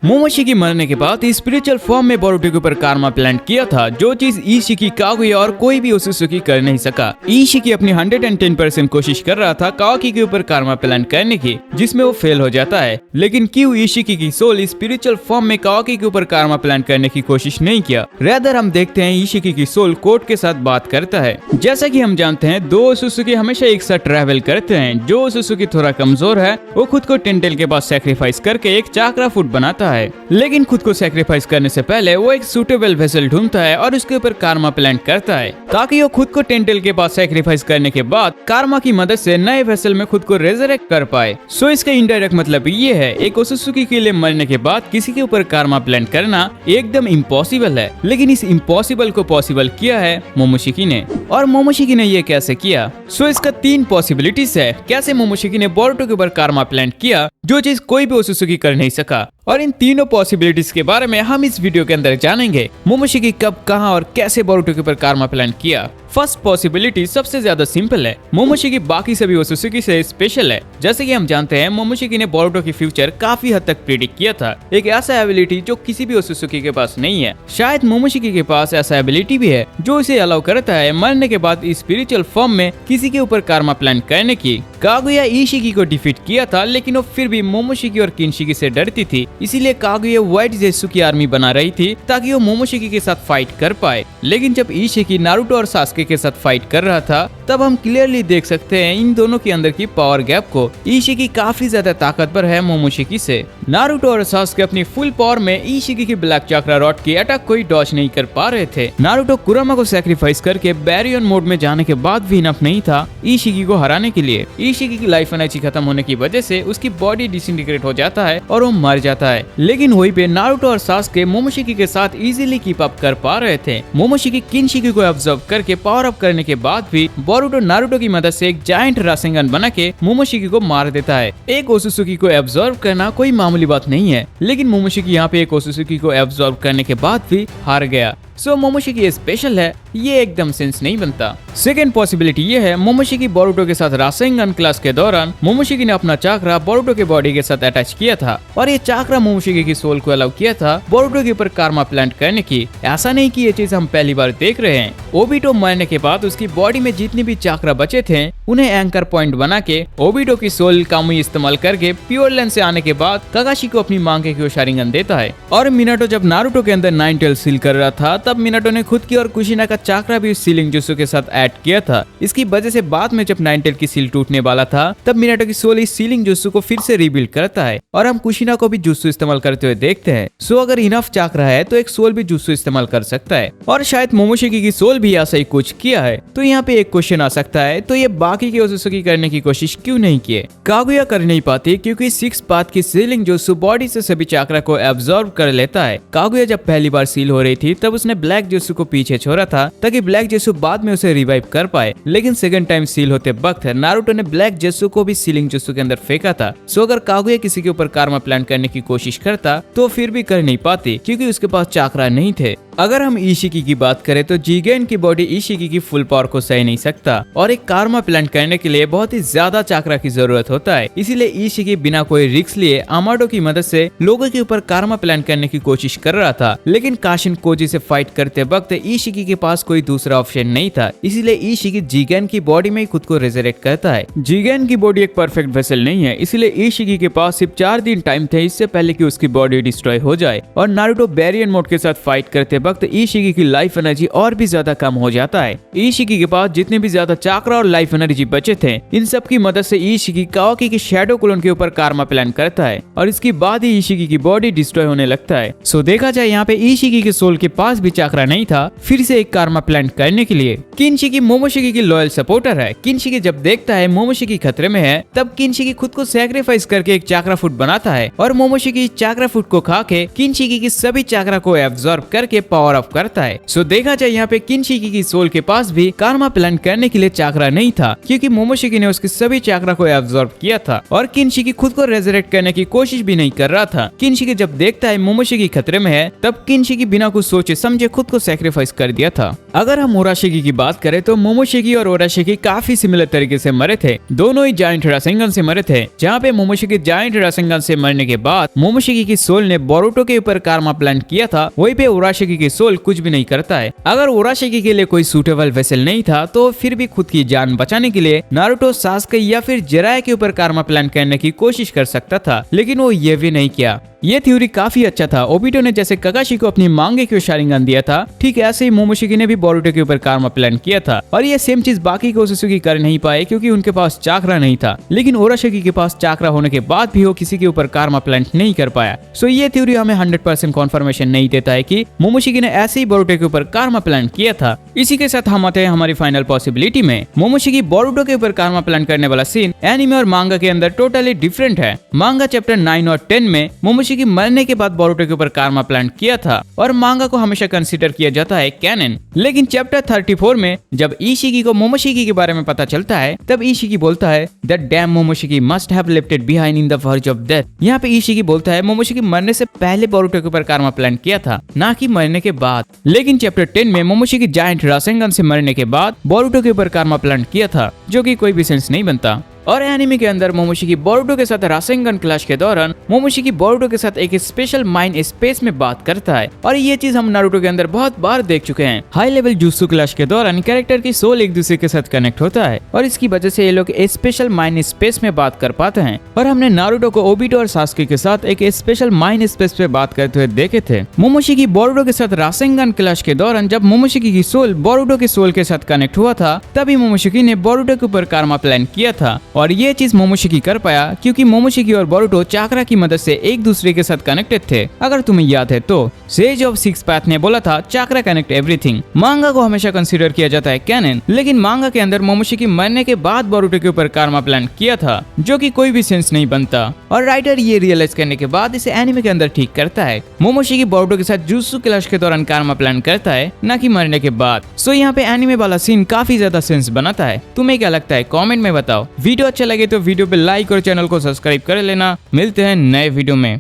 Momoshiki मरने के बाद स्पिरिचुअल फॉर्म में बोरुतो के ऊपर कारमा प्लांट किया था, जो चीज इशिकी, कागुया और कोई भी ओत्सुकी कर नहीं सका। इशिकी अपनी 110% कोशिश कर रहा था काओकी के ऊपर कारमा प्लांट करने की, जिसमें वो फेल हो जाता है। लेकिन क्यों इशिकी की सोल स्पिरिचुअल फॉर्म में काओकी के ऊपर कारमा प्लांट करने की कोशिश नहीं किया। रेदर हम देखते हैं इशिकी की सोल कोर्ट के साथ बात करता है। जैसा कि हम जानते हैं, दो ओत्सुकी हमेशा एक साथ ट्रैवल करते हैं। जो ओत्सुकी थोड़ा कमजोर है वो खुद को टेंटेल के पास सैक्रिफाइस करके एक चाकरा फूड बनाता है, लेकिन खुद को सैक्रिफाइस करने से पहले वो एक सूटेबल वेसल ढूंढता है और उसके ऊपर कारमा प्लांट करता है, ताकि वो खुद को टेंटेल के पास सैक्रिफाइस करने के बाद कारमा की मदद से नए वेसल में खुद को रेजरेक्ट कर पाए। सो इसका इनडायरेक्ट मतलब ये है, एक ओत्सुकी के लिए मरने के बाद किसी के ऊपर कारमा प्लांट करना एकदम इम्पॉसिबल है, लेकिन इस इम्पॉसिबल को पॉसिबल किया है मोमोशिकी ने। और मोमोशिकी ने ये कैसे किया? सो इसका 3 पॉसिबिलिटीज है कैसे मोमोशिकी ने बोरुतो के ऊपर कारमा प्लांट किया, जो चीज कोई भी ओत्सुकी कर नहीं सका। और इन तीनों पॉसिबिलिटीज के बारे में हम इस वीडियो के अंदर जानेंगे। मोमोशिकी कब, कहां और कैसे बोरुतो के ऊपर कारमा प्लांट किया। फर्स्ट पॉसिबिलिटी सबसे ज्यादा सिंपल है। मोमोशिकी बाकी सभी ओत्सुकी से स्पेशल है। जैसे कि हम जानते हैं, मोमोशिकी ने बोरुतो की फ्यूचर काफी हद तक प्रिडिक्ट किया था, एक ऐसा एबिलिटी जो किसी भी ओत्सुकी के पास नहीं है। शायद मोमोशिकी के पास ऐसा एबिलिटी भी है जो इसे अलाउ करता है मरने के बाद स्पिरिचुअल फॉर्म में किसी के ऊपर कारमा प्लांट करने की। कागुया इशिकी को डिफीट किया था, लेकिन वो फिर भी मोमोशिकी और किनशिकी से डरती थी, इसीलिए कागुया व्हाइट जेत्सु की आर्मी बना रही थी ताकि वो मोमोशिकी के साथ फाइट कर पाए। लेकिन जब इशिकी नारुतो और सास्के के साथ फाइट कर रहा था, तब हम क्लियरली देख सकते हैं इन दोनों के अंदर की पावर गैप को। इशिकी काफी ज्यादा ताकतवर है मोमोशिकी से। नारुतो और सास्के अपनी फुल पावर में इशिकी की ब्लैक चक्रा रॉड की अटैक को डॉज नहीं कर पा रहे थे। नारुतो कुरामा को सैक्रिफाइस करके बैरियन मोड में जाने के बाद भी इनफ नहीं था इशिकी को हराने के लिए। इशिकी की लाइफ एनर्जी खत्म होने की वजह से उसकी बॉडी डिसइंटीग्रेट हो जाता है और वो मर जाता है। लेकिन वहीं पे नारुतो और सास्के मोमोशिकी के साथ इजीली कीप अप कर पा रहे थे। मोमोशिकी किनशिकी को ऑब्जर्व करके पावर अप करने के बाद भी बोरुतो नारुतो की मदद से एक जायंट रासेंगन बना के मोमोशिकी को मार देता है। एक ओत्सुकी को ऑब्जर्व करना कोई मामूली बात नहीं है, लेकिन मोमोशिकी यहाँ पे एक ओत्सुकी को ऑब्जर्व करने के बाद भी हार गया। सो मोमोशिकी स्पेशल है, ये एकदम सेंस नहीं बनता। सेकेंड पॉसिबिलिटी ये है, मोमोशिकी बोरुतो के साथ रासेंगन क्लास के दौरान मोमोशिकी ने अपना चाकरा बोरुतो के बॉडी के साथ अटैच किया था और ये चाकरा मोमोशिकी की सोल को अलाउ किया था बोरुतो के ऊपर कारमा प्लांट करने की। ऐसा नहीं कि ये चीज हम पहली बार देख रहे हैं। ओबिटो मरने के बाद उसकी बॉडी में जितने भी चाकरा बचे थे उन्हें एंकर पॉइंट बना के ओबिटो की सोल कामुई इस्तेमाल करके प्योर लेंस से आने के बाद काकाशी को अपनी मांग के शारिंगन देता है। और मिनाटो जब नारुतो के अंदर 9 टेल सील कर रहा था, तब मिनाटो ने खुद की और कुशिना का चाकरा भी उस सीलिंग जुत्सु के साथ ऐड किया था। इसकी वजह से बाद में जब 9 टेल की सील टूटने वाला था, तब मिनाटो की सोल इस सीलिंग जुत्सु को फिर से रिबिल्ड करता है और हम कुशिना को भी जुत्सु इस्तेमाल करते हुए देखते हैं। सो अगर इनफ चाकरा है तो एक सोल भी जुत्सु इस्तेमाल कर सकता है, और शायद मोमोशिकी की सोल भी ऐसा ही कुछ किया है। तो यहाँ पे एक क्वेश्चन आ सकता है, तो ये बाकी के ओत्सुकी करने की कोशिश क्यों नहीं किए? कागुया कर नहीं पाती क्योंकि 6 पाथ की सीलिंग जुत्सु बॉडी से सभी चाकरा को एब्जॉर्ब कर लेता है। कागुया जब पहली बार सील हो रही थी, तब उसने ब्लैक जुत्सु को पीछे छोड़ा था ताकि ब्लैक जेत्सु बाद में उसे रिवाइव कर पाए। लेकिन सेकंड टाइम सील होते वक्त नारुतो ने ब्लैक जेत्सु को भी सीलिंग जुत्सु के अंदर फेंका था। सो अगर कागुया किसी के ऊपर कारमा प्लांट करने की कोशिश करता तो फिर भी कर नहीं पाती क्योंकि उसके पास चाकरा नहीं थे। अगर हम इशिकी की बात करें तो जिगेन की बॉडी इशिकी की फुल पावर को सह नहीं सकता और एक कारमा प्लांट करने के लिए बहुत ही ज्यादा चाकरा की जरूरत होता है। इसीलिए इशिकी बिना कोई रिस्क लिए अमाडो की मदद से लोगों के ऊपर कारमा प्लांट करने की कोशिश कर रहा था। लेकिन काशिन कोजी से फाइट करते वक्त इशिकी के पास कोई दूसरा ऑप्शन नहीं था, इसीलिए इशिकी जिगेन की बॉडी में खुद को रेजरेक्ट करता है। जिगेन की बॉडी एक परफेक्ट वेसल नहीं है, इसलिए इशिकी के पास सिर्फ 4 दिन टाइम थे इससे पहले कि उसकी बॉडी डिस्ट्रॉय हो जाए। और नारुतो बैरियन मोड के साथ फाइट करते वक्त इशिकी की लाइफ एनर्जी और भी ज्यादा कम हो जाता है। इशिकी के पास जितने भी ज्यादा चाकरा और लाइफ एनर्जी बचे थे, इन सब की मदद से इशिकी काओकी के शैडो क्लोन के ऊपर कारमा प्लांट करता है और इसके बाद ही इशिकी की बॉडी डिस्ट्रॉय होने लगता है। सो देखा जाए यहाँ पे इशिकी के सोल के पास भी चाकरा नहीं था फिर से एक कारमा प्लांट करने के लिए। किनशिकी मोमोशिकी की लॉयल सपोर्टर है। किनशिकी जब देखता है मोमोशिकी खतरे में है, तब किनशिकी खुद को सैक्रिफाइस करके एक चाकरा फूड बनाता है और मोमोशिकी चाकरा फूड को खा के किनशिकी की सभी चाकरा को एब्जॉर्ब करके पावर अप करता है। सो देखा जाए यहाँ पे किनशिकी की सोल के पास भी कारमा प्लांट करने के लिए चाकरा नहीं था क्योंकि मोमोशिकी ने उसकी सभी चाकरा को एब्जॉर्ब किया था और किनशिकी खुद को रेजरेक्ट करने की कोशिश भी नहीं कर रहा था। किनशिकी जब देखता है मोमोशिकी खतरे में है, तब किनशिकी बिना कुछ सोचे समझे खुद को सैक्रिफाइस कर दिया था। अगर हम उराशिकी की बात करें तो मोमोशिकी और उराशिकी काफी सिमिलर तरीके से मरे थे। दोनों ही जायंट रासेंगन से मरे थे, जहाँ पे मोमोशिकी जायंट रासेंगन से मरने के बाद मोमोशिकी की सोल ने बोरुतो के ऊपर कारमा प्लांट किया था, वहीं पे उराशिकी की सोल कुछ भी नहीं करता है। अगर उराशिकी के लिए कोई सूटेबल वेसल नहीं था तो फिर भी खुद की जान बचाने के लिए नारुतो, सास्के या फिर जिराया के ऊपर कारमा प्लांट करने की कोशिश कर सकता था, लेकिन वो ये भी नहीं किया। ये थ्योरी काफी अच्छा था। ओबिटो ने जैसे काकाशी को अपनी मांगे की शारिंगन दिया था, ठीक ऐसे ही मोमोशिकी ने भी बोरुतो के ऊपर कारमा प्लान किया था। और ये सेम चीज बाकी कोसुसुकी कर नहीं पाए क्योंकि उनके पास चाकरा नहीं था, लेकिन उराशिकी के पास चाकरा होने के बाद भी वो किसी के ऊपर कारमा प्लांट नहीं कर पाया। सो ये थ्योरी हमें 100% कन्फर्मेशन नहीं देता है कि मोमोशिकी ने ऐसे ही बोरुतो के ऊपर कारमा प्लान किया था। इसी के साथ हम आते हैं हमारी फाइनल पॉसिबिलिटी में। मोमोशिकी बोरुतो के ऊपर कारमा प्लान करने वाला सीन एनिमे और मांगा के अंदर टोटली डिफरेंट है। मांगा चैप्टर 9 और 10 में मोमोशिकी मरने के बाद बोरुतो के ऊपर कारमा प्लांट किया था और मांगा को हमेशा कंसीडर किया जाता है कैनन। लेकिन चैप्टर 34 में जब इशिकी को मोमोशिकी के बारे में पता चलता है, तब इशिकी बोलता है that dam Momoshiki must have left it behind in the verge of death. यहाँ पे इशिकी बोलता है मोमोशिकी मरने से पहले बोरुतो के ऊपर कारमा प्लांट किया था, ना कि मरने के बाद। लेकिन चैप्टर 10 में मोमोशिकी जायंट रासेंगन से मरने के बाद बोरुतो के ऊपर कारमा प्लांट किया था, जो कि कोई भी सेंस नहीं बनता। और एनिमे के अंदर मोमोशिकी बोरुतो के साथ रासेंगन क्लैश के दौरान मोमोशिकी बोरुतो के साथ एक स्पेशल माइंड स्पेस में बात करता है, और ये चीज हम नारुतो के अंदर बहुत बार देख चुके हैं। हाई लेवल जुत्सु क्लैश के दौरान कैरेक्टर की सोल एक दूसरे के साथ कनेक्ट होता है और इसकी वजह से ये लोग स्पेशल माइंड स्पेस में बात कर पाते हैं। और हमने नारुतो को ओबिटो और सास्के के साथ एक स्पेशल माइंड स्पेस पे बात करते हुए देखे थे। मोमोशिकी बोरुतो के साथ रासेंगन क्लैश के दौरान जब मोमोशिकी की सोल बोरुतो के सोल के साथ कनेक्ट हुआ था, तभी मोमोशिकी ने बोरुतो के ऊपर कारमा प्लान किया था। और ये चीज मोमोशिकी कर पाया क्योंकि मोमोशिकी और बोरुतो चाकरा की मदद से एक दूसरे के साथ कनेक्टेड थे। अगर तुम्हें याद है तो सेज ऑफ सिक्स पैथ ने बोला था चाकरा कनेक्ट एवरीथिंग। मांगा को हमेशा कंसीडर किया जाता है कैनन, लेकिन मांगा के अंदर मोमोशिकी मरने के बाद बोरुतो के ऊपर कारमा प्लान किया था, जो कि कोई भी सेंस नहीं बनता। और राइटर ये रियलाइज करने के बाद इसे एनिमे के अंदर ठीक करता है। मोमोशिकी बोरुतो के साथ जुत्सु क्लैश के दौरान कारमा प्लान करता है, ना कि मरने के बाद। सो यहाँ पे एनिमे वाला सीन काफी ज्यादा सेंस बनाता है। तुम्हें क्या लगता है कमेंट में बताओ। वीडियो अच्छा लगे तो वीडियो पे लाइक और चैनल को सब्सक्राइब कर लेना। मिलते हैं नए वीडियो में।